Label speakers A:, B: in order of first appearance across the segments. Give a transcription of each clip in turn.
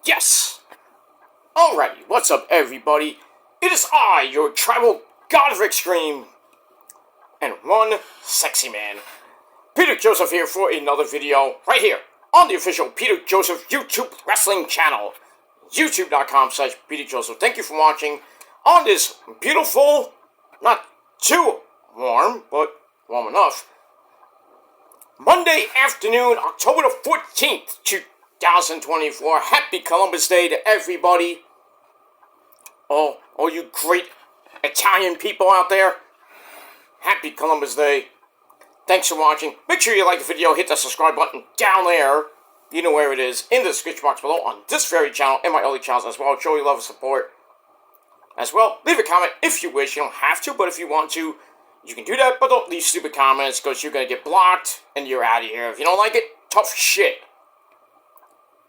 A: Yes! Alrighty, what's up everybody? It is I, your tribal god of extreme, and one sexy man. Peter Joseph here for another video, right here, on the official Peter Joseph YouTube wrestling channel. YouTube.com/Peter Joseph. Thank you for watching on this beautiful, not too warm, but warm enough, Monday afternoon, October the 14th, 2024. Happy Columbus Day to everybody. All you great Italian people out there. Happy Columbus Day. Thanks for watching. Make sure you like the video. Hit that subscribe button down there. You know where it is. In the description box below on this very channel and my other channels as well. Show your love and support as well. Leave a comment if you wish. You don't have to, but if you want to, you can do that. But don't leave stupid comments because you're going to get blocked and you're out of here. If you don't like it, tough shit.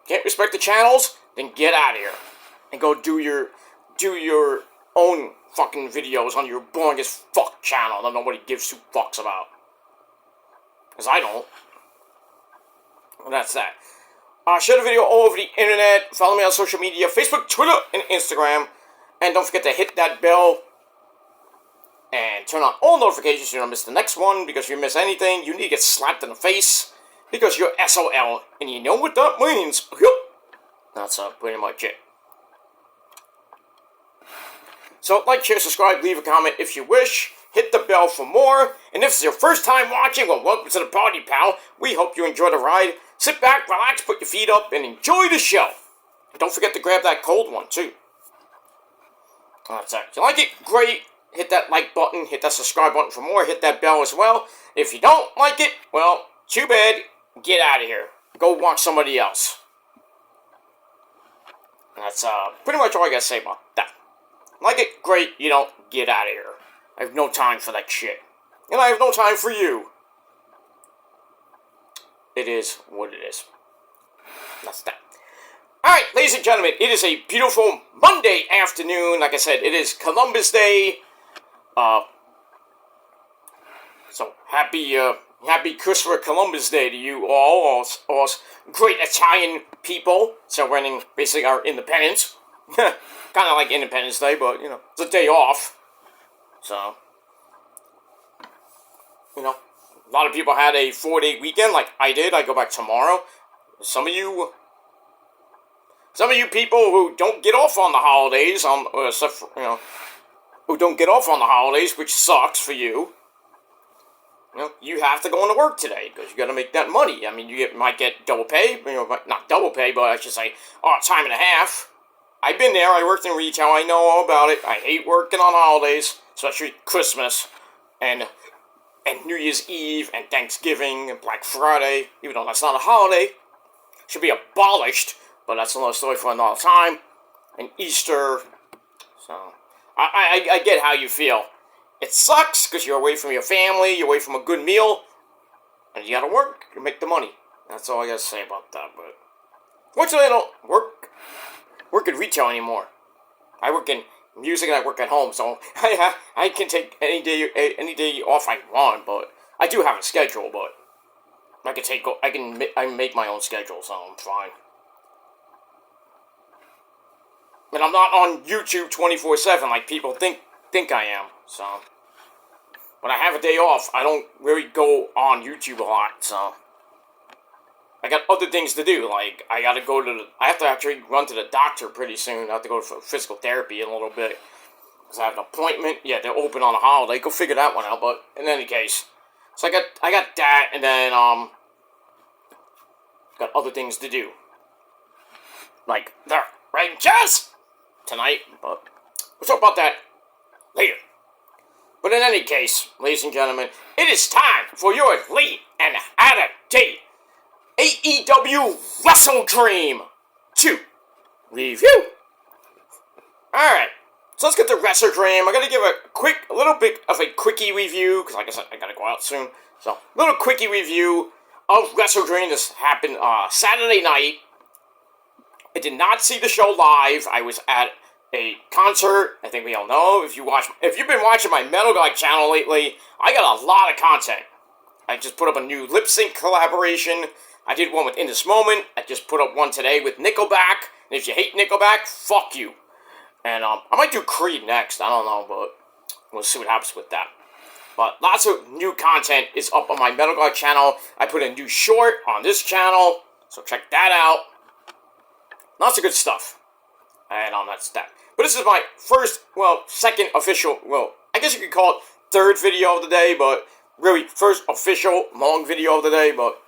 A: Can't respect the channels? Then get out of here. And go do your own fucking videos on your boring as fuck channel that nobody gives two fucks about. Because I don't. Well, that's that. Share the video all over the internet. Follow me on social media, Facebook, Twitter, and Instagram. And don't forget to hit that bell and turn on all notifications so you don't miss the next one. Because if you miss anything, you need to get slapped in the face. Because you're SOL. And you know what that means. That's pretty much it. So, like, share, subscribe, leave a comment if you wish. Hit the bell for more. And if it's your first time watching, well, welcome to the party, pal. We hope you enjoy the ride. Sit back, relax, put your feet up, and enjoy the show. And don't forget to grab that cold one, too. That's it. If you like it, great. Hit that like button. Hit that subscribe button for more. Hit that bell as well. If you don't like it, well, too bad. Get out of here. Go watch somebody else. And that's pretty much all I gotta say about that. Like it, great. You don't, get out of here. I have no time for that shit. And I have no time for you. It is what it is. That's that. Alright, ladies and gentlemen, it is a beautiful Monday afternoon. Like I said, it is Columbus Day. So, happy Christopher Columbus Day to you all great Italian people celebrating basically our independence. Kind of like Independence Day, but, you know, it's a day off. So, you know, a lot of people had a 4-day weekend like I did. I go back tomorrow. Some of you people who don't get off on the holidays, except for, you know, who don't get off on the holidays, which sucks for you. You know, you have to go into work today because you got to make that money. I mean, might get double pay, you know, not double pay, but I should say, time and a half. I've been there. I worked in retail. I know all about it. I hate working on holidays, especially Christmas and New Year's Eve and Thanksgiving and Black Friday. Even though that's not a holiday, should be abolished. But that's another story for another time. And Easter. So I get how you feel. It sucks because you're away from your family, you're away from a good meal, and you gotta work to make the money. That's all I gotta say about that. But fortunately, I don't work in retail anymore. I work in music and I work at home, so I can take any day off I want. But I do have a schedule, but I make my own schedule, so I'm fine. And I'm not on YouTube 24/7 like people think I am. So when I have a day off, I don't really go on YouTube a lot. So I got other things to do. Like I have to actually run to the doctor pretty soon. I have to go for physical therapy in a little bit because I have an appointment. Yeah, they're open on a holiday. Go figure that one out. But in any case, so I got that, and then got other things to do. Like the Rangers tonight, but we'll talk about that later. But in any case, ladies and gentlemen, it is time for your late and out-of-date AEW Wrestledream 2 review. Alright, so let's get to Wrestledream. I'm going to give a little bit of a quickie review, because like I said, I got to go out soon. So, a little quickie review of Wrestledream. This happened Saturday night. I did not see the show live. I was at a concert. I think we all know. If you've been watching my Metal Guy channel lately, I got a lot of content. I just put up a new lip sync collaboration. I did one with In This Moment. I just put up one today with Nickelback. And if you hate Nickelback, fuck you. And I might do Creed next. I don't know, but we'll see what happens with that. But lots of new content is up on my Metal God channel. I put a new short on this channel, so check that out. Lots of good stuff. And that's that. But this is my second official, I guess you could call it third video of the day, but really first official long video of the day, but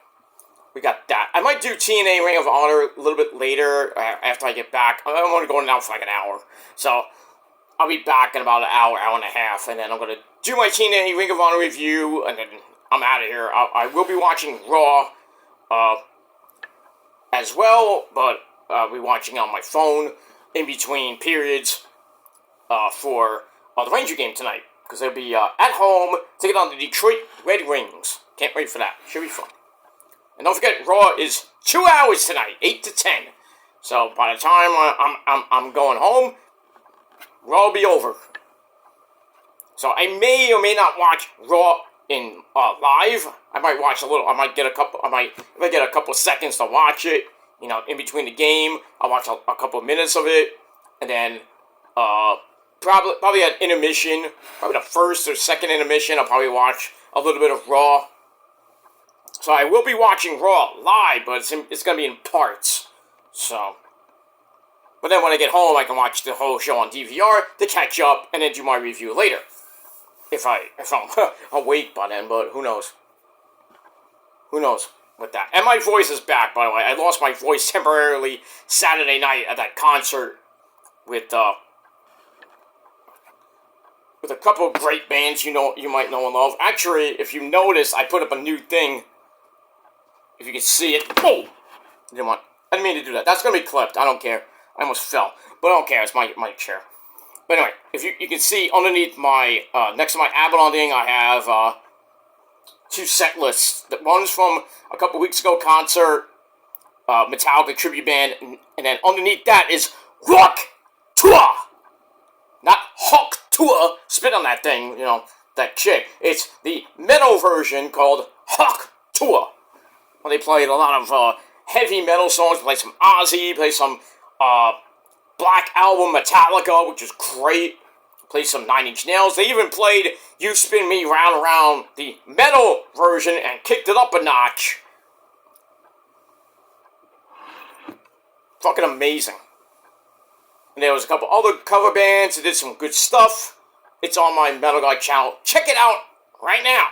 A: we got that. I might do TNA Ring of Honor a little bit later after I get back. I'm only going now for like an hour. So I'll be back in about an hour, hour and a half, and then I'm going to do my TNA Ring of Honor review, and then I'm out of here. I will be watching Raw as well, but I'll be watching on my phone in between periods for the Ranger game tonight, because they'll be at home to get on the Detroit Red Wings. Can't wait for that. Should be fun. And don't forget, Raw is 2 hours tonight, 8 to 10. So by the time I'm going home, Raw will be over. So I may or may not watch Raw in live. I might watch a little. I might get a couple seconds to watch it. You know, in between the game, I'll watch a couple of minutes of it, and then probably at intermission, probably the first or second intermission, I'll probably watch a little bit of Raw. So I will be watching Raw live, but it's going to be in parts. So, but then when I get home, I can watch the whole show on DVR to catch up, and then do my review later. If I'm awake by then, but who knows? Who knows with that? And my voice is back, by the way. I lost my voice temporarily Saturday night at that concert with a couple of great bands you might know and love. Actually, if you notice, I put up a new thing. If you can see it. Oh! I didn't mean to do that. That's going to be clipped. I don't care. I almost fell. But I don't care. It's my chair. But anyway, if you can see underneath my, next to my Abaddon thing, I have two set lists. One's from a couple weeks ago concert, Metallica tribute band, and then underneath that is Rock Tour! Not Hawk Tour, spit on that thing, that chick. It's the metal version called Hawk Tour. Well, they played a lot of heavy metal songs, play some Ozzy, play some Black Album Metallica, which is great. Play some 9 Inch Nails. They even played You Spin Me Round and Round, the metal version, and kicked it up a notch. Fucking amazing. And there was a couple other cover bands that did some good stuff. It's on my Metal God channel. Check it out right now.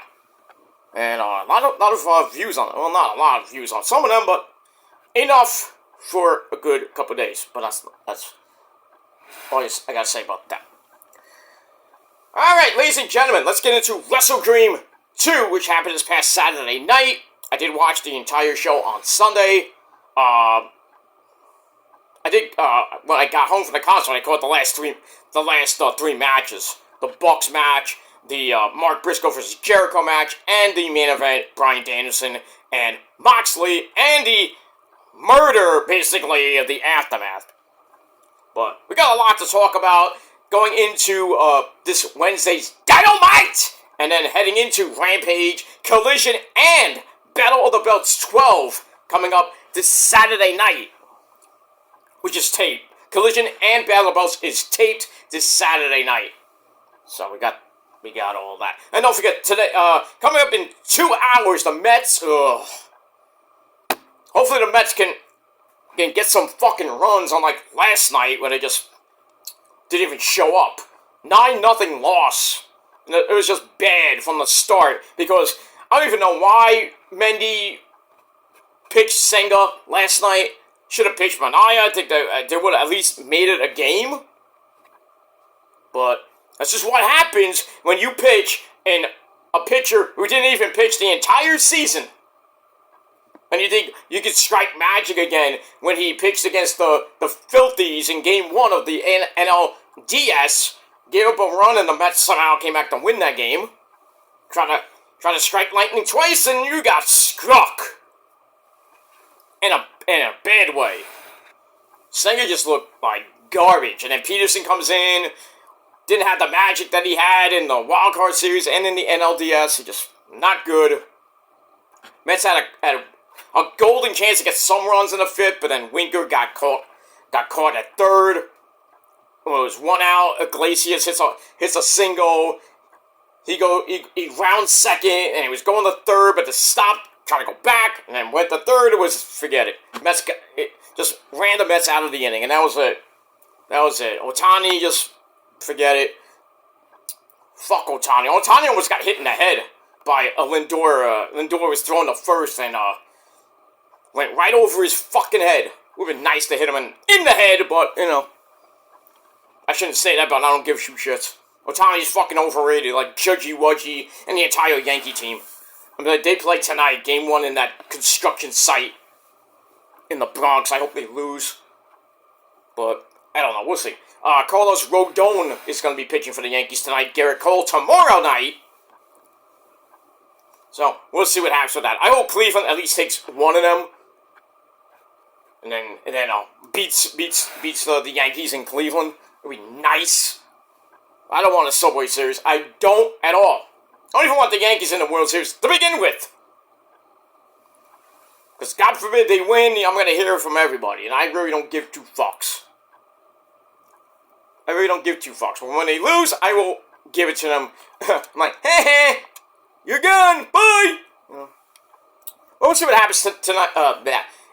A: And a lot of views on it. Well, not a lot of views on some of them, but enough for a good couple of days. But that's all I gotta say about that. Alright, ladies and gentlemen, let's get into Wrestledream 2, which happened this past Saturday night. I did watch the entire show on Sunday. When I got home from the concert, I caught the last three matches. The Bucks match, the Mark Briscoe versus Jericho match, and the main event, Bryan Danielson and Moxley, and the murder, basically, of the aftermath. But we got a lot to talk about going into this Wednesday's Dynamite, and then heading into Rampage, Collision, and Battle of the Belts 12 coming up this Saturday night, which is taped. Collision and Battle of the Belts is taped this Saturday night. So we got all that. And don't forget, today, coming up in 2 hours, the Mets, hopefully the Mets can get some fucking runs on like last night when they just didn't even show up. 9-0 loss. It was just bad from the start because I don't even know why Mendy pitched Senga last night. Should have pitched Mania. I think they would have at least made it a game. But that's just what happens when you pitch in a pitcher who didn't even pitch the entire season. And you think you could strike magic again when he pitched against the Filthies in Game 1 of the NLDS, gave up a run, and the Mets somehow came back to win that game. Try to strike lightning twice, and you got struck. In a bad way. Senga just looked like garbage, and then Peterson comes in, didn't have the magic that he had in the Wild Card Series and in the NLDS. He just not good. Mets had a golden chance to get some runs in the fifth, but then Winker got got caught at third. Well, it was 1 out. Iglesias hits a single. He rounds second, and he was going to third, but to stop, trying to go back, and then went to third. It was, forget it. Mets just ran the Mets out of the inning, and that was it. Ohtani, just forget it. Fuck Ohtani. Ohtani almost got hit in the head by Lindor. Lindor was throwing the first and went right over his fucking head. Would have been nice to hit him in the head, but, I shouldn't say that, but I don't give two shits. Ohtani's fucking overrated, like Judgy Wudgy and the entire Yankee team. I mean, they play tonight, game 1 in that construction site in the Bronx. I hope they lose. But, I don't know, we'll see. Carlos Rodon is going to be pitching for the Yankees tonight. Garrett Cole tomorrow night. So, we'll see what happens with that. I hope Cleveland at least takes one of them. And then beats the Yankees in Cleveland. It would be nice. I don't want a Subway Series. I don't at all. I don't even want the Yankees in the World Series to begin with. Because God forbid they win, I'm going to hear from everybody. And I really don't give two fucks. I really don't give two fucks. But when they lose, I will give it to them. I'm like, hey, you're gone. Bye. Well, we'll see what happens tonight.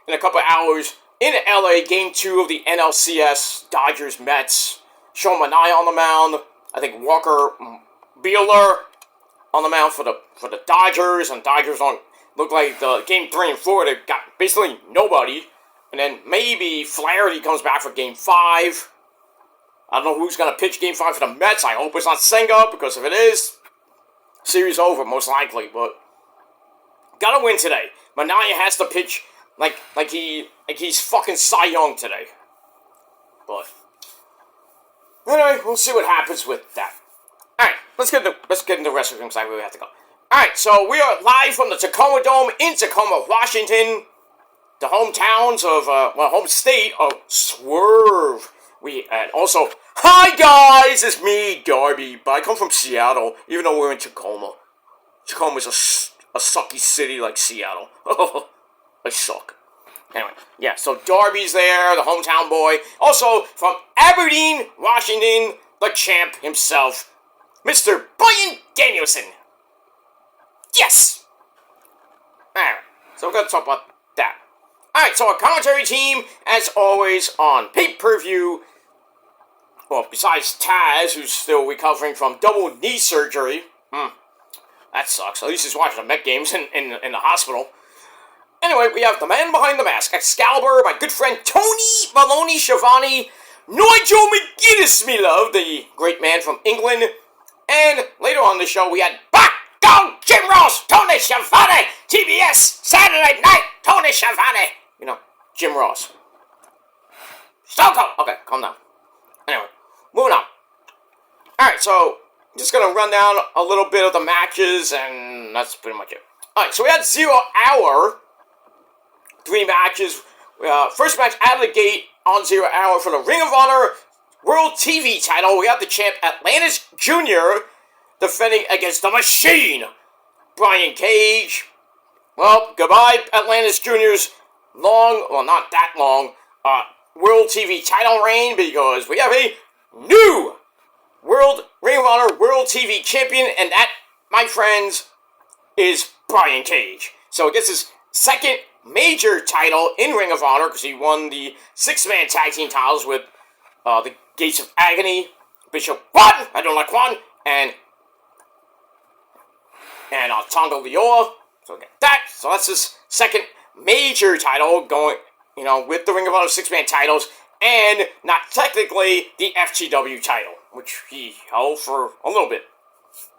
A: In a couple of hours in LA, Game 2 of the NLCS, Dodgers-Mets. Sean Manaea on the mound. I think Walker Buehler on the mound for the Dodgers, and Dodgers don't look like the Game 3 and 4. They've got basically nobody. And then maybe Flaherty comes back for Game 5. I don't know who's going to pitch Game 5 for the Mets. I hope it's not Senga, because if it is, series over, most likely. But gotta win today. Manaea has to pitch like he's fucking Cy Young today. But anyway, we'll see what happens with that. Alright, let's get into Wrestledream side where we have to go. Alright, so we are live from the Tacoma Dome in Tacoma, Washington. The hometowns of, home state of Swerve. And also, hi guys, it's me, Darby, but I come from Seattle, even though we're in Tacoma. Tacoma's a sucky city like Seattle. I suck. Anyway, yeah, so Darby's there, the hometown boy. Also, from Aberdeen, Washington, the champ himself, Mr. Brian Danielson. Yes! Alright, so we're going to talk about that. Alright, so our commentary team, as always, on pay-per-view. Well, besides Taz, who's still recovering from double knee surgery. That sucks. At least he's watching the Met games in the hospital. Anyway, we have the man behind the mask, Excalibur, my good friend Tony Maloney Schiavone, Nigel McGuinness, me love, the great man from England. And later on the show, we had Back Down Jim Ross, Tony Schiavone, TBS, Saturday night, Tony Schiavone. You know, Jim Ross. Stone Cold. Okay, calm down. Anyway, moving on. Alright, so, I'm just going to run down a little bit of the matches, and that's pretty much it. Alright, so we had 0 Hour. 3 matches. First match out of the gate on 0 Hour for the Ring of Honor World TV title. We have the champ Atlantis Jr. defending against the Machine, Brian Cage. Well, goodbye Atlantis Jr.'s not that long, World TV title reign, because we have a new Ring of Honor World TV champion, and that, my friends, is Brian Cage. So it gets his second major title in Ring of Honor, because he won the 6-man tag team titles with the Gates of Agony, Bishop Quan, I don't like Quan, and Tonga Lioa. So get that. So that's his second major title going, with the Ring of Honor 6-man titles, and not technically the FTW title, which he held for a little bit.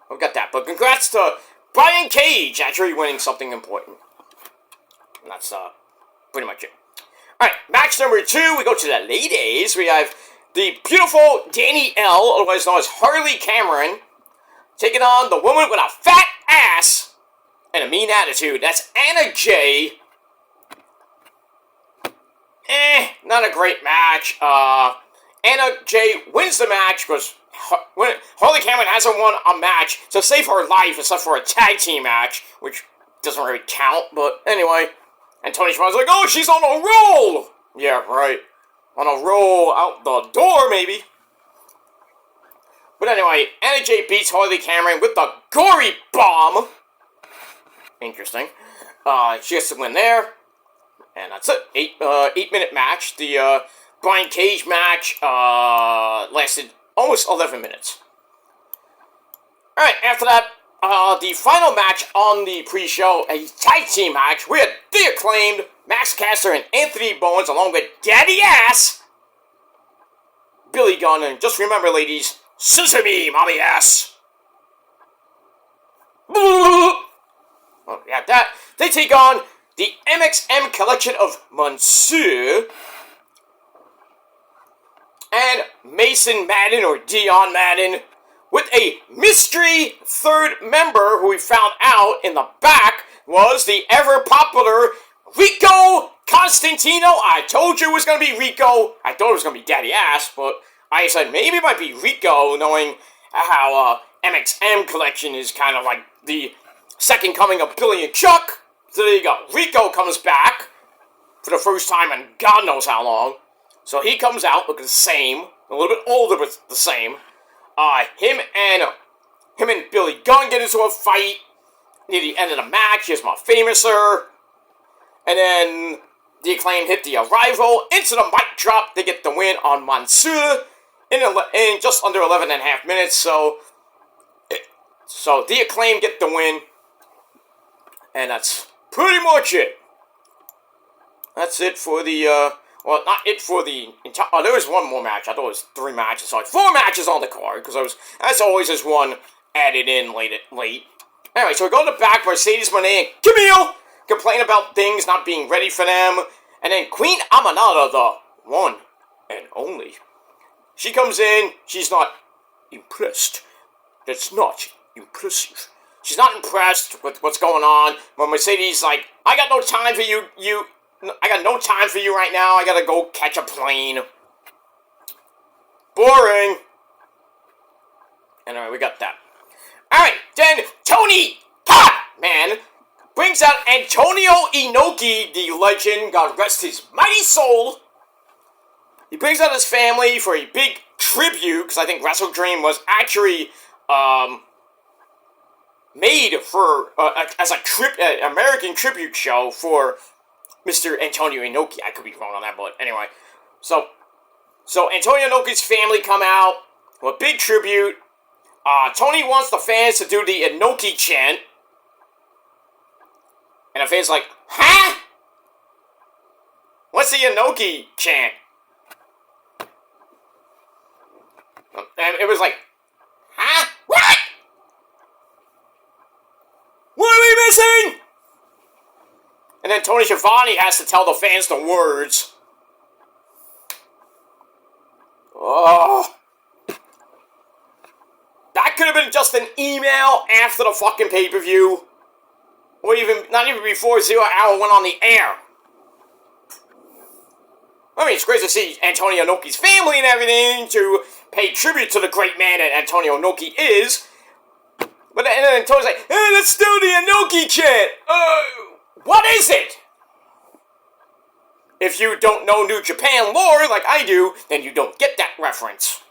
A: I've got that. But congrats to Brian Cage actually winning something important. And that's pretty much it. Alright, match number 2, we go to the ladies. We have the beautiful Danny L, otherwise known as Harley Cameron, taking on the woman with a fat ass and a mean attitude. That's Anna Jay. Not a great match. Anna Jay wins the match because Harley Cameron hasn't won a match to save her life except for a tag team match, which doesn't really count, but anyway. And Tony Schiavone's like, oh, she's on a roll! Yeah, right. on a roll out the door, maybe. But anyway, Anna Jay beats Harley Cameron with the gory bomb. Interesting. She gets to win there. And that's it. 8-minute match. The Brian Cage match lasted almost 11 minutes. Alright, after that, the final match on the pre-show, a tag team match. We had The Acclaimed, Max Caster and Anthony Bowens, along with Daddy Ass, Billy Gunn, and just remember, ladies, Sesame, Mommy Ass. Oh, yeah, that. They take on the MXM collection of Monsieur and Mason Madden, or Dion Madden, with a mystery third member who we found out in the back was the ever-popular Rico Constantino. I told you it was going to be Rico. I thought it was going to be Daddy Ass, but I said maybe it might be Rico, knowing how MXM collection is kind of like the second coming of Billy and Chuck. So there you go. Rico comes back for the first time in God knows how long. So he comes out looking the same, a little bit older, but the same. Him and Billy Gunn get into a fight near the end of the match. Here's my famouser. And then the Acclaim hit the Arrival into the mic drop. They get the win on Monsieur in just under 11 and a half minutes. So the Acclaim get the win. And that's pretty much it. That's it for the, well, not it for the entire, there was one more match. I thought it was 3 matches. Sorry, 4 matches on the card, because as always, there's one added in late. Anyway, so we go to the back, Mercedes Moné and Camille complain about things not being ready for them. And then Queen Aminata, the one and only, she comes in, she's not impressed. That's not impressive. She's not impressed with what's going on. But Mercedes like, I got no time for you. I got no time for you right now. I gotta go catch a plane. Boring. Anyway, we got that. Alright, then Tony Man brings out Antonio Inoki, the legend, God rest his mighty soul. He brings out his family for a big tribute, because I think Wrestledream was actually, made for, as a American tribute show for Mr. Antonio Inoki. I could be wrong on that, but anyway. So Antonio Inoki's family come out with a big tribute. Tony wants the fans to do the Inoki chant. And the fans like, huh? What's the Inoki chant? And it was like, huh? What? What are we missing? And then Tony Schiavone has to tell the fans the words. Oh. That could have been just an email after the fucking pay-per-view. Or not even before 0 Hour went on the air. I mean, it's great to see Antonio Inoki's family and everything, to pay tribute to the great man that Antonio Inoki is. But then Tony's like, hey, let's do the Inoki chant. What is it? If you don't know New Japan lore like I do, then you don't get that reference.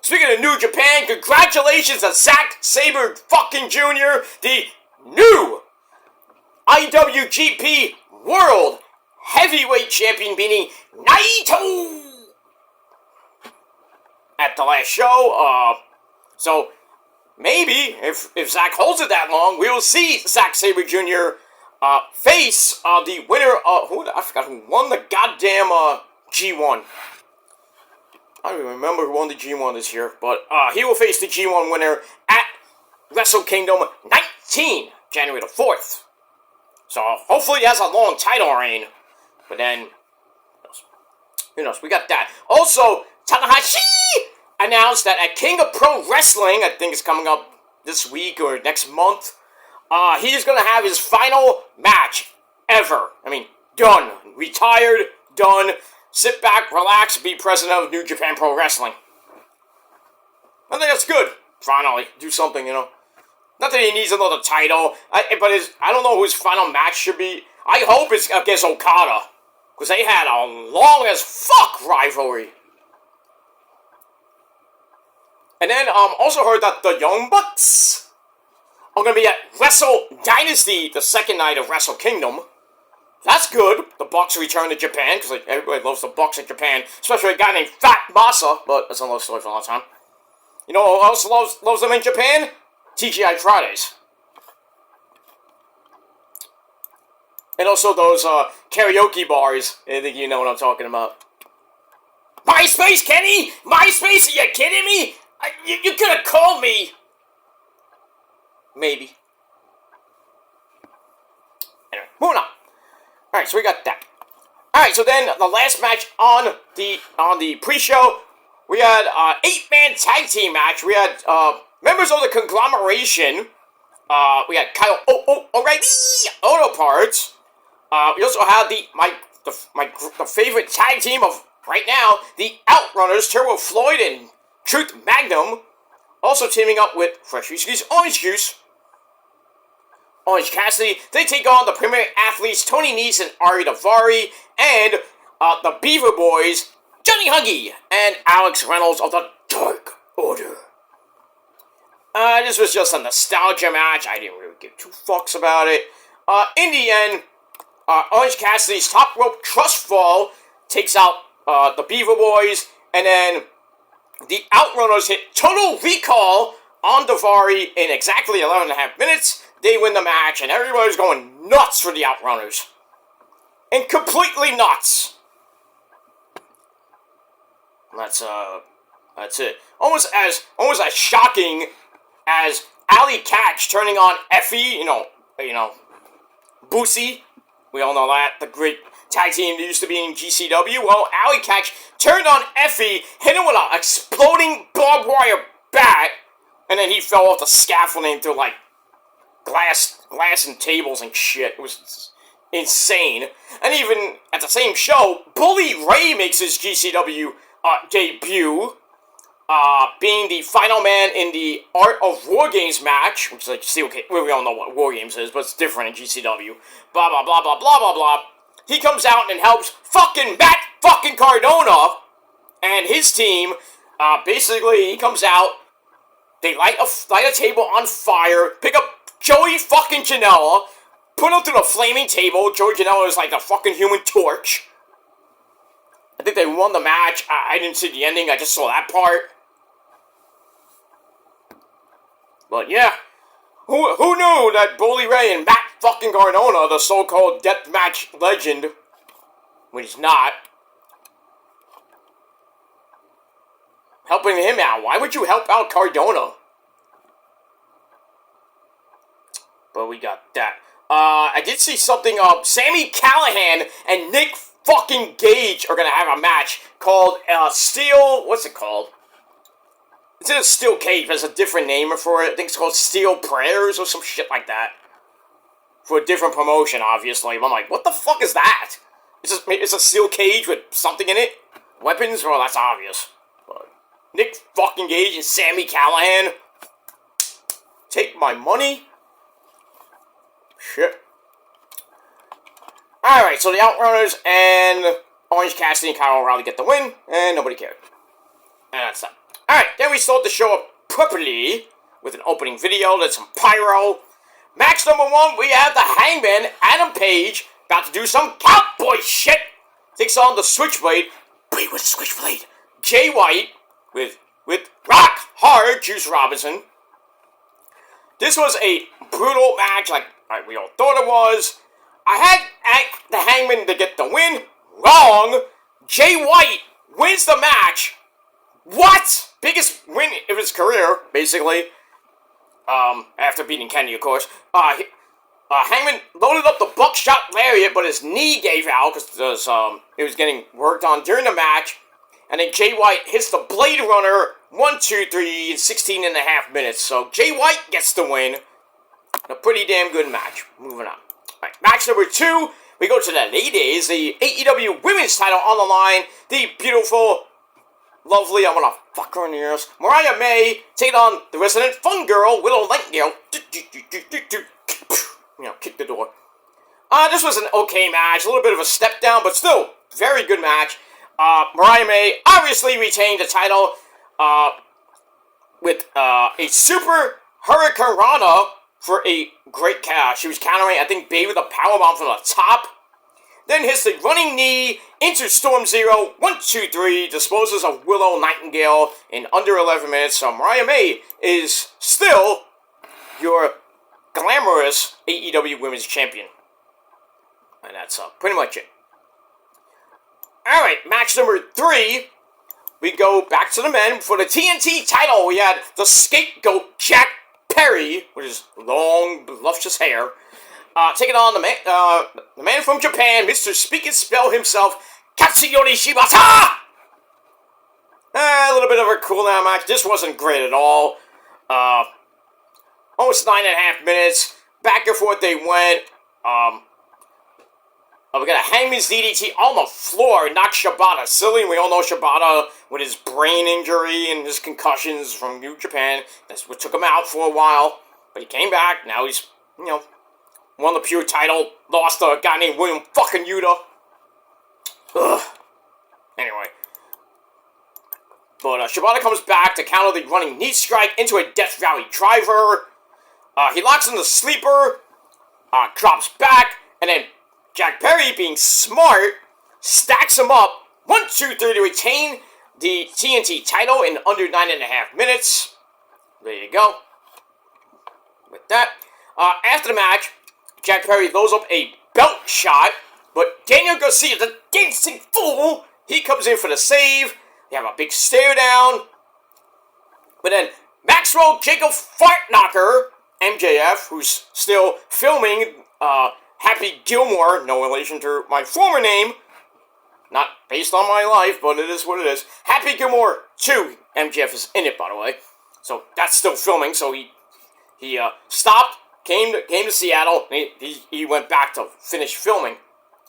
A: Speaking of New Japan, congratulations to Zack Sabre fucking Jr., the new IWGP World Heavyweight Champion, beating Naito at the last show. So maybe if Zack holds it that long, we will see Zack Sabre Jr. Face the winner of I forgot who won the goddamn G1. I don't even remember who won the G1 this year, but he will face the G1 winner at Wrestle Kingdom 19, January the 4th. So hopefully he has a long title reign. But then, who knows? We got that. Also, Tanahashi announced that at King of Pro Wrestling, I think it's coming up this week or next month, he's going to have his final match ever. I mean, done. Retired, done. Sit back, relax, be president of New Japan Pro Wrestling. I think that's good. Finally, do something, you know. Not that he needs another title, but I don't know who his final match should be. I hope it's against Okada. because they had a long as fuck rivalry. And then also heard that the Young Bucks are going to be at Wrestle Dynasty the second night of Wrestle Kingdom. That's good. The Bucks return to Japan, because like, everybody loves the Bucks in Japan, especially a guy named Fat Masa, but that's another story for another time. You know who else loves them in Japan? TGI Fridays. And also those karaoke bars. I think you know what I'm talking about. MySpace, Kenny? MySpace? Are you kidding me? You could have called me. Maybe. Anyway, moving on. Alright, so we got that. Alright, so then the last match on the pre-show, we had 8-man tag team match. We had members of the conglomeration. We had Kyle O'Reilly Auto Parts. We also had the favorite tag team of right now, the Outrunners, Turbo Floyd and Truth Magnum, also teaming up with Fresh Whiskey's Orange Juice. Orange Cassidy, they take on the Premier Athletes, Tony Nese and Ari Daivari, and the Beaver Boys, Johnny Huggy, and Alex Reynolds of the Dark Order. This was just a nostalgia match. I didn't really give two fucks about it. In the end, Orange Cassidy's top rope trust fall takes out the Beaver Boys, and then the Outrunners hit Total Recall on Daivari in exactly 11.5 minutes. They win the match, and everybody's going nuts for the Outrunners. And completely nuts. That's it. Almost as shocking as Allie Katch turning on Effie, you know, Boosie. We all know that, the great tag team that used to be in GCW. Well, Allie Katch turned on Effie, hit him with an exploding barbed wire bat, and then he fell off the scaffolding through, like, glass and tables and shit. It was insane. And even at the same show, Bully Ray makes his GCW debut, being the final man in the Art of War Games match, which is like Steel Cage. We all know what War Games is, but it's different in GCW. Blah, blah, blah, blah, blah, blah, blah. He comes out and helps fucking Matt fucking Cardona and his team. Basically, he comes out, they light a table on fire, pick up Joey fucking Janela, put him through the flaming table. Joey Janela is like the fucking Human Torch. I think they won the match. I didn't see the ending, I just saw that part. But yeah, who knew that Bully Ray and Matt fucking Cardona, the so-called deathmatch legend, when he's not, helping him out. Why would you help out Cardona? But we got that. I did see something of Sami Callihan and Nick fucking Gage are gonna have a match called Steel. What's it called? It's in a Steel Cage. There's a different name for it. I think it's called Steel Prayers or some shit like that. For a different promotion, obviously. But I'm like, what the fuck is that? It's a steel cage with something in it? Weapons? Well, that's obvious. But Nick fucking Gage and Sami Callihan. Take my money. Shit. Alright, so the Outrunners and Orange Cassidy and Kyle O'Reilly get the win, and nobody cared. And that's that. Alright, then we start the show up properly with an opening video, then some pyro. Match number 1, we have the Hangman, Adam Page, about to do some cowboy shit. Takes on the Switchblade, wait, with Switchblade, Jay White, with Rock Hard Juice Robinson. This was a brutal match, like we all thought it was. I had the Hangman to get the win. Wrong. Jay White wins the match. What? Biggest win of his career, basically. After beating Kenny, of course. Hangman loaded up the buckshot lariat, but his knee gave out because it was getting worked on during the match. And then Jay White hits the Blade Runner 1, 2, 3 in 16.5 minutes. So Jay White gets the win. A pretty damn good match. Moving on. Alright, match number 2. We go to the ladies. The AEW Women's title on the line. The beautiful, lovely, I want to fuck her in the ears, Mariah May take on the resident fun girl, Willow Nightingale. You know, kick the door. This was an okay match, a little bit of a step down, but still, very good match. Mariah May obviously retained the title with a super Hurricane Rana for a great count. She was countering, I think, Babe with a powerbomb from the top. Then hits the running knee into Storm Zero. 1, 2, 3. Disposes of Willow Nightingale in under 11 minutes. So Mariah May is still your glamorous AEW Women's Champion. And that's pretty much it. Alright, match number 3. We go back to the men. For the TNT title, we had the scapegoat Jack Perry, with his long, luscious hair, taking on the man from Japan, Mr. Speak and Spell himself, Katsuyori Shibata! A little bit of a cool-down match. This wasn't great at all. Almost 9.5 minutes. Back and forth they went. We got a Hangman's DDT on the floor, knocked Shibata silly. We all know Shibata with his brain injury and his concussions from New Japan. That's what took him out for a while. But he came back. Now he's, won the Pure title. Lost to a guy named William fucking Yuta. Ugh. Anyway. But Shibata comes back to counter the running knee strike into a Death Valley driver. He locks in the sleeper. Drops back. And then Jack Perry, being smart, stacks him up 1, 2, 3 to retain the TNT title in under 9.5 minutes. There you go. With that, after the match, Jack Perry loads up a belt shot, but Daniel Garcia, the dancing fool, he comes in for the save. They have a big stare down. But then Maxwell Jacob Fartknocker, MJF, who's still filming Happy Gilmore, no relation to my former name, not based on my life, but it is what it is. Happy Gilmore 2, MJF is in it, by the way. So that's still filming, so he stopped, came to Seattle, and he went back to finish filming.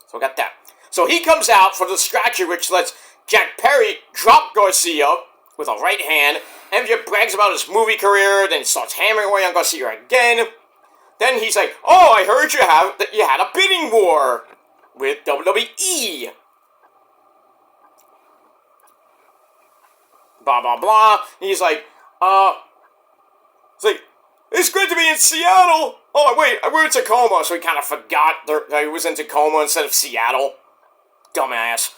A: So got that. So he comes out for the distraction, which lets Jack Perry drop Garcia with a right hand. MJF brags about his movie career, then starts hammering away on Garcia again. Then he's like, "Oh, I heard you had a bidding war with WWE." Blah blah blah. And he's like, "It's good to be in Seattle." Oh wait, we're in Tacoma, so he kind of forgot that he was in Tacoma instead of Seattle. Dumbass.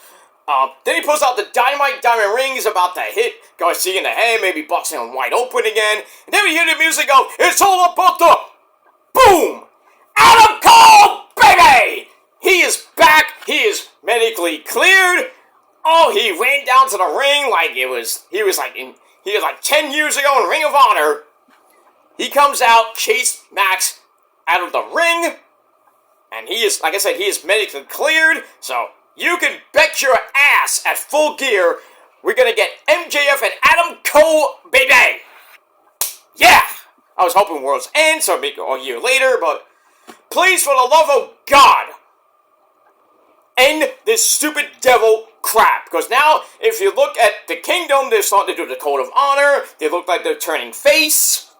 A: Then he pulls out the Dynamite Diamond Ring. He's about to hit Garcia in the head, maybe boxing him wide open again. And then we hear the music go, "It's all about the boom! Adam Cole, baby! He is back. He is medically cleared. Oh, he ran down to the ring like he was like 10 years ago in Ring of Honor. He comes out, chased Max out of the ring, and he is, like I said, he is medically cleared. So you can bet your ass at Full Gear we're gonna get MJF and Adam Cole, baby. Yeah. I was hoping World's End, so it'd be a year later, but please, for the love of God, end this stupid devil crap. Because now, if you look at the Kingdom, they're starting to do the Code of Honor. They look like they're turning face.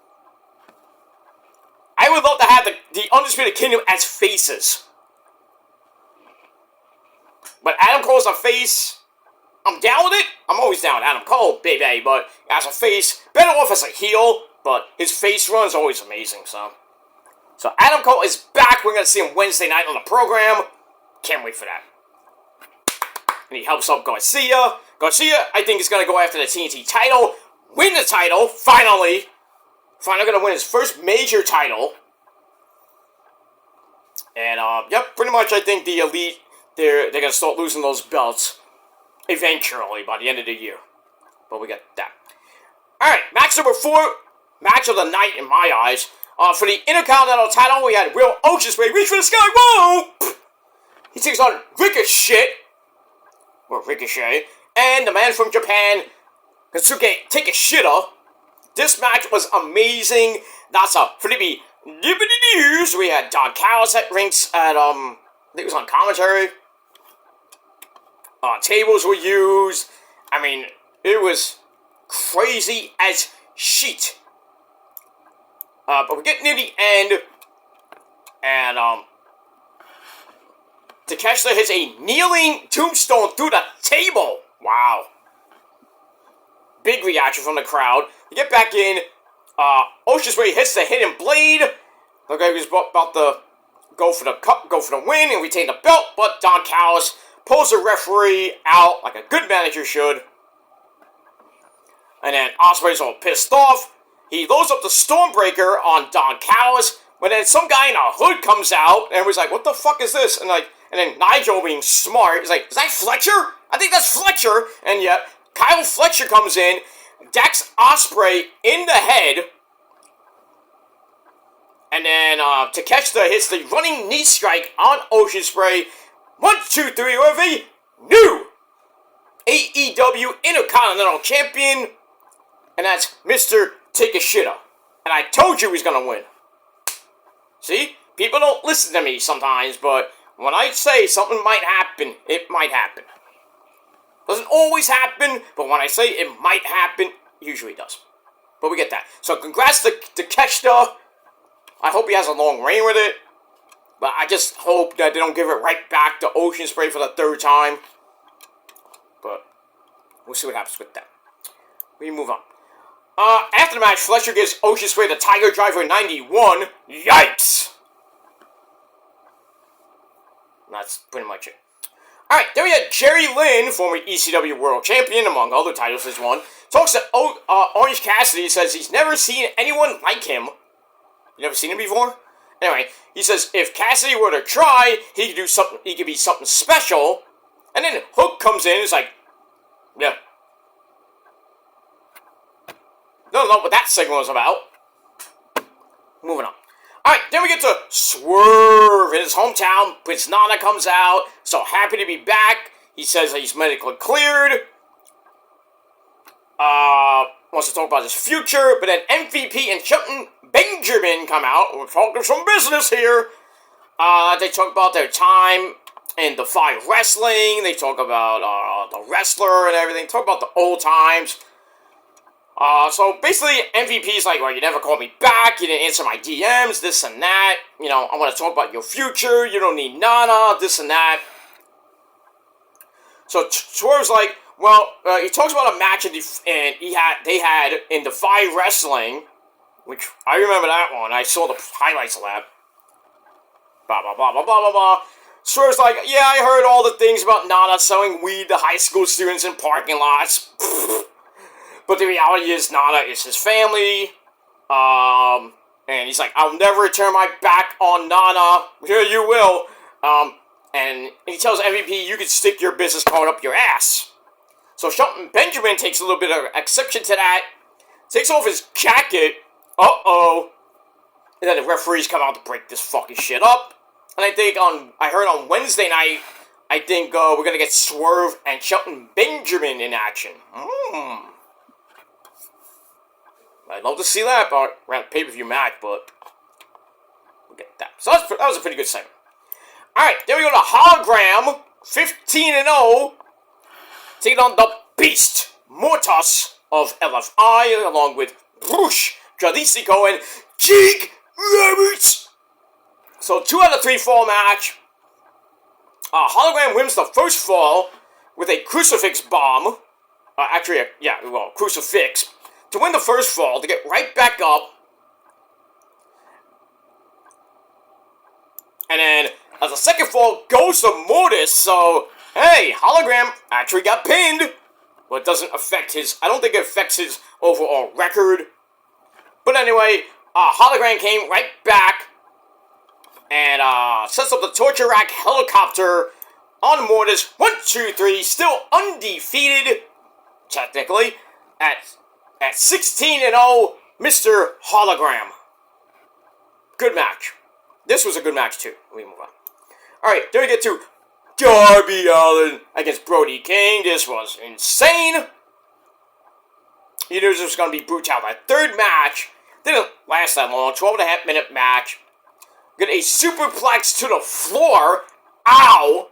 A: I would love to have the Undisputed Kingdom as faces. But Adam Cole's a face. I'm down with it. I'm always down with Adam Cole, baby, but as a face, better off as a heel. But his face run is always amazing, so Adam Cole is back. We're going to see him Wednesday night on the program. Can't wait for that. And he helps out Garcia. Garcia, I think, is going to go after the TNT title. Win the title, finally. Finally going to win his first major title. And, yep, pretty much I think the Elite, they're going to start losing those belts eventually by the end of the year. But we got that. Alright, match number 4. Match of the night in my eyes. For the Intercontinental title, we had Will Ospreay reach for the sky. Whoa! He takes on Ricochet. And the man from Japan, Katsuke Takeshita. This match was amazing. That's a flippy news. We had Don Callis at rings at, I think it was on commentary. Tables were used. I mean, it was crazy as shit. But we get near the end, and Takeshita hits a kneeling tombstone through the table. Wow. Big reaction from the crowd. You get back in. Ocean Spray hits the hidden blade. Looked like he was about to go for the win and retain the belt, but Don Callis pulls the referee out like a good manager should. And then Ospreay's all pissed off. He loads up the Stormbreaker on Don Callis, but then some guy in a hood comes out and was like, "What the fuck is this?" And then Nigel, being smart, is like, "Is that Fletcher? I think that's Fletcher." And yet Kyle Fletcher comes in, decks Ospreay in the head, and then Takeshita hits the running knee strike on Ocean Spray. 1, 2, 3 with a new AEW Intercontinental Champion, and that's Mr. Takeshita. And I told you he was gonna win. See? People don't listen to me sometimes, but when I say something might happen, it might happen. Doesn't always happen, but when I say it might happen, it usually does. But we get that. So congrats to Takeshita. I hope he has a long reign with it. But I just hope that they don't give it right back to Ocean Spray for the third time. But we'll see what happens with that. We move on. After the match, Fletcher gives Ocean Spray the Tiger Driver 91. Yikes! That's pretty much it. Alright, then we had Jerry Lynn, former ECW World Champion, among other titles he's won. Talks to Orange Cassidy, says he's never seen anyone like him. You never seen him before? Anyway, he says if Cassidy were to try, he could do something. He could be something special. And then Hook comes in and is like, yeah. Don't know what that segment was about. Moving on. Alright, then we get to Swerve in his hometown. Prince Nana comes out. So happy to be back. He says that he's medically cleared. Wants to talk about his future. But then MVP and Shelton Benjamin come out. We're talking some business here. They talk about their time in Defy Wrestling. They talk about the wrestler and everything. Talk about the old times. So basically, MVP's like, well, you never called me back, you didn't answer my DMs, this and that, you know, I want to talk about your future, you don't need Nana, this and that. So Swerve's like, well, he talks about a match they had in Defy Wrestling, which, I remember that one, I saw the highlights of that. Blah, blah, blah, blah, blah, blah, blah. Swerve's like, yeah, I heard all the things about Nana selling weed to high school students in parking lots. But the reality is, Nana is his family. And he's like, I'll never turn my back on Nana. Here you will. And he tells MVP, you can stick your business card up your ass. So Shelton Benjamin takes a little bit of exception to that. Takes off his jacket. Uh-oh. And then the referees come out to break this fucking shit up. And I heard on Wednesday night, I think we're going to get Swerve and Shelton Benjamin in action. I'd love to see that around a pay-per-view match, but we'll get that. So that was a pretty good segment. Alright, then we go to Hologram, 15-0, taking on the Beast, Mortos of LFI, along with Bruce, Jalisco, and Jake Roberts. So 2 out of 3 fall match. Hologram wins the first fall with a crucifix bomb. Crucifix. To win the first fall, to get right back up. And then, as the second fall goes to Mortis, so, hey, Hologram actually got pinned. But it doesn't affect I don't think it affects his overall record. But anyway, Hologram came right back and sets up the Torture Rack helicopter on Mortis. 1, 2, 3, still undefeated, technically, at 16-0, Mr. Hologram. Good match. This was a good match, too. We move on. Alright, then we get to Darby Allin against Brody King. This was insane. You knew this was going to be brutal. That third match didn't last that long. 12.5-minute match. Get a superplex to the floor. Ow!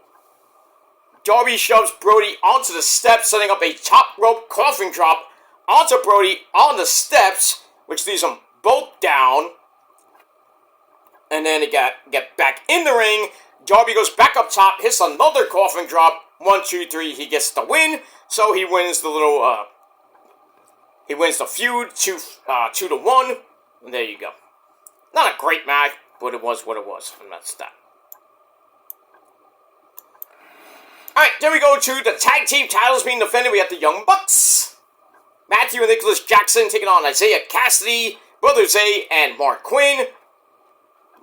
A: Darby shoves Brody onto the steps, setting up a top rope coffin drop onto Brody on the steps, which leaves them both down. And then they get back in the ring. Darby goes back up top, hits another coffin drop. 1, 2, 3. He gets the win. So he wins the little. He wins the feud 2-1. And there you go. Not a great match, but it was what it was, and that's that. Alright, then we go to the tag team titles being defended. We have the Young Bucks. Matthew and Nicholas Jackson taking on Isaiah Cassidy, Brother Zay, and Mark Quinn.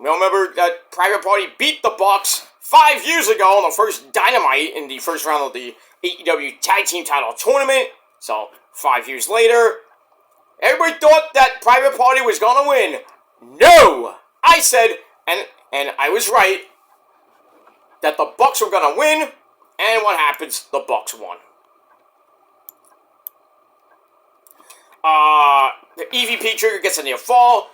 A: We all remember that Private Party beat the Bucks 5 years ago on the first Dynamite in the first round of the AEW Tag Team Title Tournament. So, 5 years later, everybody thought that Private Party was going to win. No! I said, and I was right, that the Bucks were going to win. And what happens? The Bucks won. The EVP trigger gets a near fall.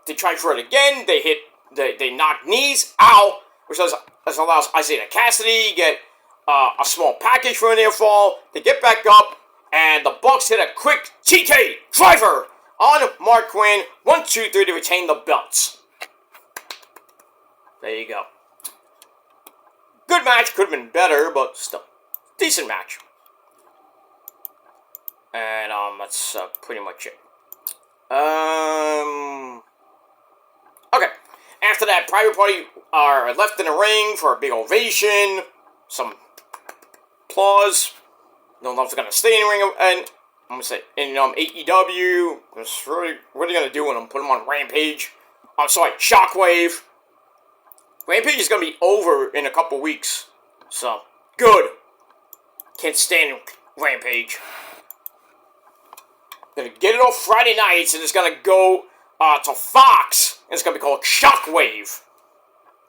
A: They try for it again. They knock knees. Ow! Which allows Isaiah Cassidy to get a small package for a near fall. They get back up, and the Bucks hit a quick TK driver on Mark Quinn. 1, 2, 3 to retain the belts. There you go. Good match, could have been better, but still. Decent match. And, that's pretty much it. Okay. After that, Private Party are left in the ring for a big ovation. Some applause. Don't know if they're gonna stay in the ring, and I'm gonna say, in, AEW. What are they gonna do with them? Put them on Rampage? I'm sorry, Shockwave. Rampage is going to be over in a couple weeks. So, good. Can't stand Rampage. Gonna get it off Friday nights, and it's gonna go to Fox, and it's gonna be called Shockwave.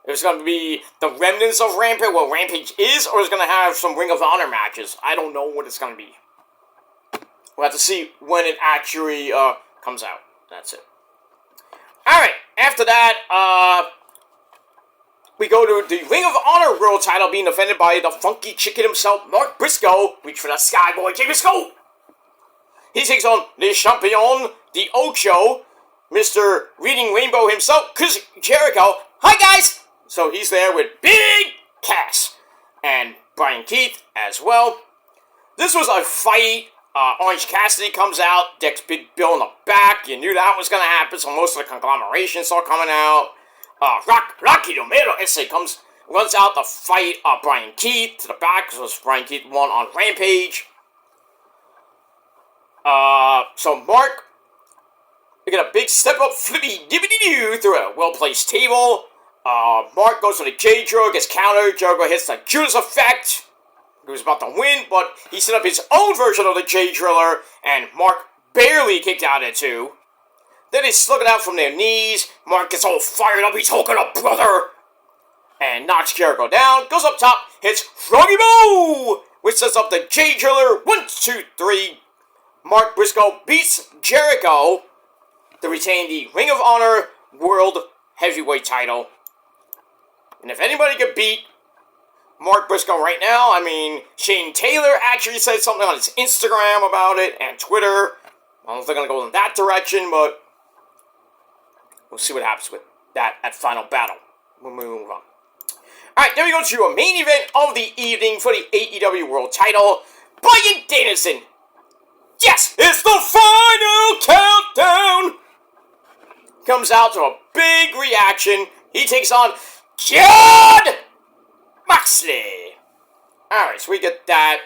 A: It's gonna be the remnants of Rampage, what Rampage is, or it's gonna have some Ring of Honor matches. I don't know what it's gonna be. We'll have to see when it actually comes out. That's it. Alright, after that, we go to the Ring of Honor World title being defended by the funky chicken himself, Mark Briscoe. Reach for the Skyboy, Jay Briscoe. He takes on Le Champion, the Ocho, Mr. Reading Rainbow himself, Chris Jericho. Hi, guys! So he's there with Big Cass and Brian Keith as well. This was a fight. Orange Cassidy comes out, decks Big Bill in the back. You knew that was going to happen, so most of the conglomeration saw coming out. Rocky Romero runs out to fight Brian Keith to the back, because Brian Keith won on Rampage. So Mark, we get a big step up flippy dippity doo through a well-placed table. Mark goes for the J-Drill, gets countered. Jericho hits the Judas effect. He was about to win, but he set up his own version of the J-Driller, and Mark barely kicked out at two. Then they slug it out from their knees. Mark gets all fired up. He's hulking up, brother. And knocks Jericho down. Goes up top. Hits Froggy Bow, which sets up the J-Driller. 1, 2, 3. Mark Briscoe beats Jericho to retain the Ring of Honor World Heavyweight title. And if anybody could beat Mark Briscoe right now, I mean, Shane Taylor actually said something on his Instagram about it and Twitter. I don't know if they're going to go in that direction, but we'll see what happens with that at Final Battle. We'll move on. Alright, then we go to a main event of the evening for the AEW World title. Bryan Danielson. Yes, it's the final countdown. Comes out to a big reaction. He takes on Jon Moxley. Alright, so we get that.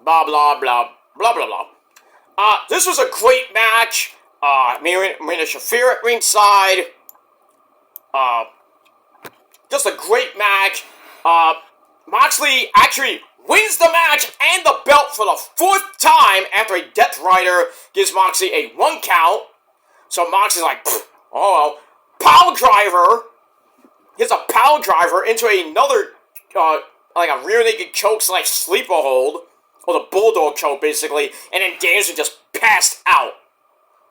A: Blah, blah, blah, blah, blah, blah. This was a great match. Marina Shafir at ringside. Just a great match. Moxley actually wins the match and the belt for the 4th time after a Death Rider gives Moxley a 1 count. So Moxley's like, oh well. Power driver. Hits a power driver into another, like a rear naked choke / sleeper hold. Or the bulldog choke, basically. And then Danielson just passed out.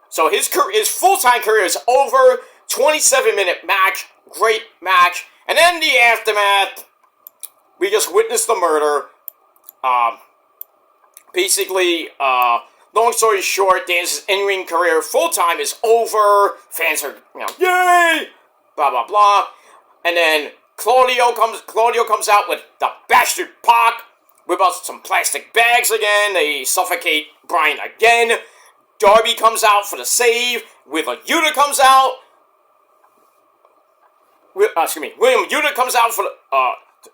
A: So his full-time career is over. 27-minute match. Great match. And then the aftermath. We just witnessed the murder. Basically, long story short, Danielson's in-ring career full-time is over. Fans are, yay! Blah, blah, blah. And then Claudio comes out with the bastard Pac, whip out some plastic bags again. They suffocate Bryan again. Darby comes out for the save. Wheeler Yuta comes out. William Yuta comes out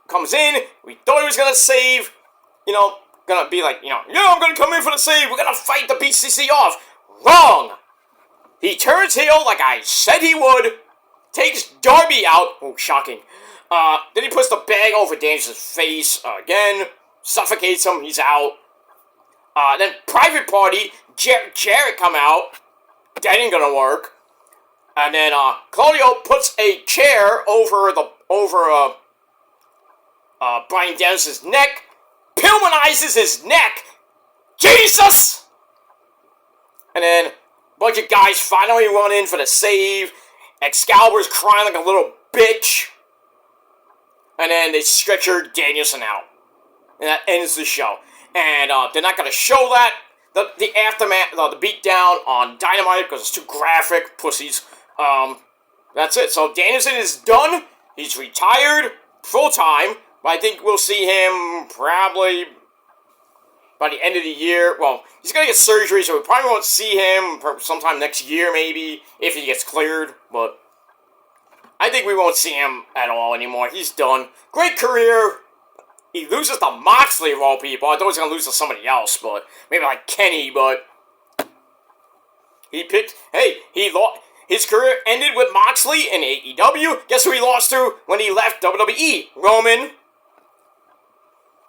A: comes in. We thought he was gonna save. Gonna be like, yeah, I'm gonna come in for the save. We're gonna fight the BCC off. Wrong. He turns heel like I said he would. Takes Darby out. Oh, shocking. Then he puts the bag over Daniels' face again. Suffocates him. He's out. Then Private Party. Jarrett come out. That ain't gonna work. And then Claudio puts a chair over Bryan Daniels' neck. Pillmanizes his neck. Jesus! And then a bunch of guys finally run in for the save. Excalibur's crying like a little bitch. And then they stretcher Danielson out. And that ends the show. And they're not going to show that. The aftermath, the beatdown on Dynamite because it's too graphic. Pussies. That's it. So Danielson is done. He's retired full-time. But I think we'll see him probably by the end of the year. Well, he's going to get surgery, so we probably won't see him sometime next year, maybe, if he gets cleared. But I think we won't see him at all anymore. He's done. Great career. He loses to Moxley, of all people. I thought he was going to lose to somebody else, but maybe like Kenny, but he picked... Hey, he lost... His career ended with Moxley in AEW. Guess who he lost to when he left WWE? Roman.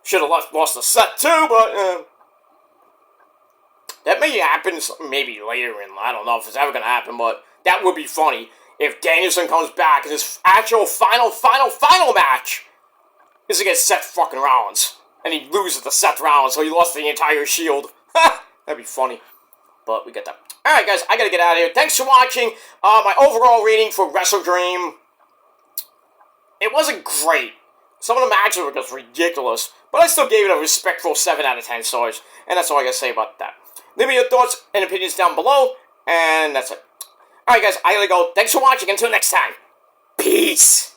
A: Should have lost the set too, but that may happen maybe later, and I don't know if it's ever going to happen, but that would be funny if Danielson comes back and his actual final match is against Seth fucking Rollins, and he loses to Seth Rollins, so he lost the entire Shield. That'd be funny, but we get that. Alright guys, I gotta get out of here. Thanks for watching. My overall rating for Wrestledream, it wasn't great. Some of the matches were just ridiculous. But I still gave it a respectful 7 out of 10 stars. And that's all I gotta say about that. Leave me your thoughts and opinions down below. And that's it. Alright guys, I gotta go. Thanks for watching. Until next time. Peace.